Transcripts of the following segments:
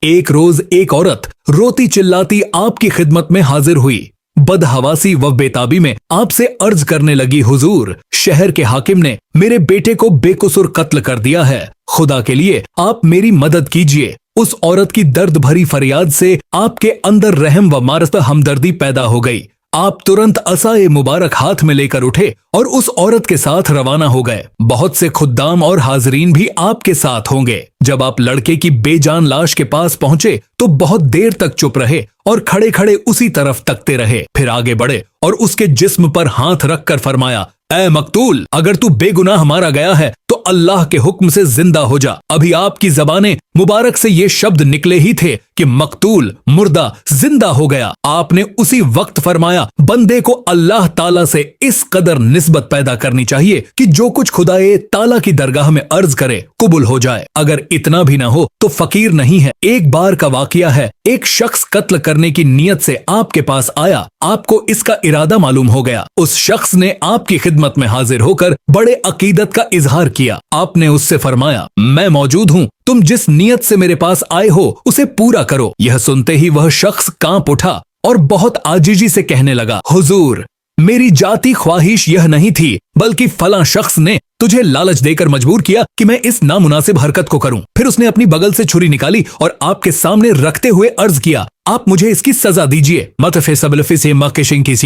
एक रोज एक औरत रोती चिल्लाती आपकी खिदमत में हाजिर हुई। बदहवासी व बेताबी में आपसे अर्ज करने लगी, हुजूर, शहर के हाकिम ने मेरे बेटे को बेकसूर कत्ल कर दिया है। खुदा के लिए आप मेरी मदद कीजिए। उस औरत की दर्द भरी फरियाद से आपके अंदर रहम व मारफत हमदर्दी पैदा हो गई। आप तुरंत असाए मुबारक हाथ में लेकर उठे और उस औरत के साथ रवाना हो गए। बहुत से खुद्दाम और हाजरीन भी आपके साथ होंगे। जब आप लड़के की बेजान लाश के पास पहुंचे तो बहुत देर तक चुप रहे और खड़े खड़े उसी तरफ तकते रहे। फिर आगे बढ़े और उसके जिस्म पर हाथ रखकर फरमाया, ऐ मकतूल, अगर तू बेगुनाह मारा गया है तो अल्लाह के हुक्म से जिंदा हो जा। अभी आपकी ज़बाने मुबारक से ये शब्द निकले ही थे कि मकतूल मुर्दा जिंदा हो गया। आपने उसी वक्त फरमाया, बंदे को अल्लाह ताला से इस कदर निस्बत पैदा करनी चाहिए कि जो कुछ खुदाए ताला की दरगाह में अर्ज करे कबूल हो जाए। अगर इतना भी ना हो तो फकीर नहीं है। एक बार का वाकया है, एक शख्स कत्ल करने की नीयत से आपके पास आया। आपको इसका इरादा मालूम हो गया। उस शख्स ने आपकी खिदमत में हाजिर होकर बड़े अकीदत का इजहार किया। आपने उससे फरमाया, मैं मौजूद हूँ, तुम जिस नियत से मेरे पास आए हो उसे पूरा करो। यह सुनते ही वह शख्स कांप उठा और बहुत आजिजी से कहने लगा, हुजूर, मेरी जाती ख्वाहिश यह नहीं थी, बल्कि फलां शख्स ने तुझे लालच देकर मजबूर किया कि मैं इस नामुनासिब हरकत को करूं। फिर उसने अपनी बगल से छुरी निकाली और आपके सामने रखते हुए अर्ज किया, आप मुझे इसकी सजा दीजिए।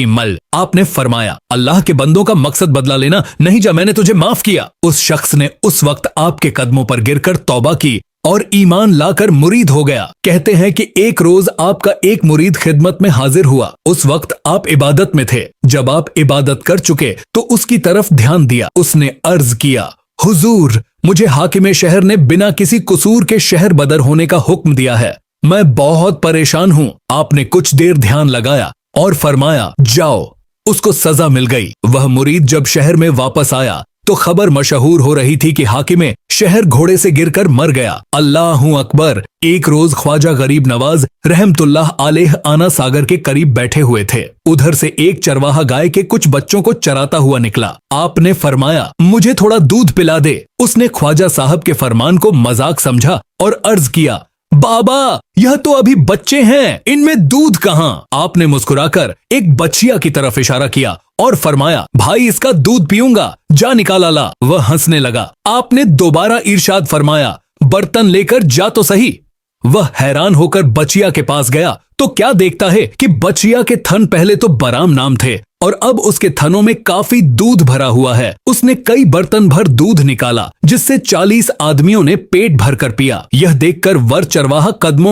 मल। आपने फरमाया, अल्लाह के बंदों का मकसद बदला लेना नहीं, जा मैंने तुझे माफ किया। उस शख्स ने उस वक्त आपके कदमों पर गिरकर तौबा की और ईमान लाकर मुरीद हो गया। कहते हैं कि एक रोज आपका एक मुरीद खिदमत में हाजिर हुआ। उस वक्त आप इबादत में थे। जब आप इबादत कर चुके तो उसकी तरफ ध्यान दिया। उसने अर्ज किया, हुजूर, मुझे हाकिमे शहर ने बिना किसी कसूर के शहर बदर होने का हुक्म दिया है। मैं बहुत परेशान हूँ। आपने कुछ देर ध्यान लगाया और फरमाया, जाओ। उसको सजा मिल गई। वह मुरीद जब शहर में वापस आया तो खबर मशहूर हो रही थी कि हाकिमे शहर घोड़े से गिरकर मर गया। अल्लाहू अकबर। एक रोज ख्वाजा गरीब नवाज रहमतुल्लाह अलैह आना सागर के करीब बैठे हुए थे। उधर से एक चरवाहा गाय के कुछ बच्चों को चराता हुआ निकला। आपने फरमाया, मुझे थोड़ा दूध पिला दे। उसने ख्वाजा साहब के फरमान को मजाक समझा और अर्ज किया, बाबा, यह तो अभी बच्चे हैं, इनमें दूध कहाँ? आपने मुस्कुराकर एक बच्चिया की तरफ इशारा किया और फरमाया, भाई, इसका दूध पीऊंगा, जा निकाला ला। वह हंसने लगा। आपने दोबारा इरशाद फरमाया, बर्तन लेकर जा तो सही। वह हैरान होकर बचिया के पास गया तो क्या देखता है कि बचिया के थन पहले तो बराम नाम थे और अब उसके थनों में काफी दूध भरा हुआ है। उसने कई बर्तन भर दूध निकाला जिससे 40 आदमियों ने पेट भरकर पिया। यह देखकर वर चरवाहा कदमों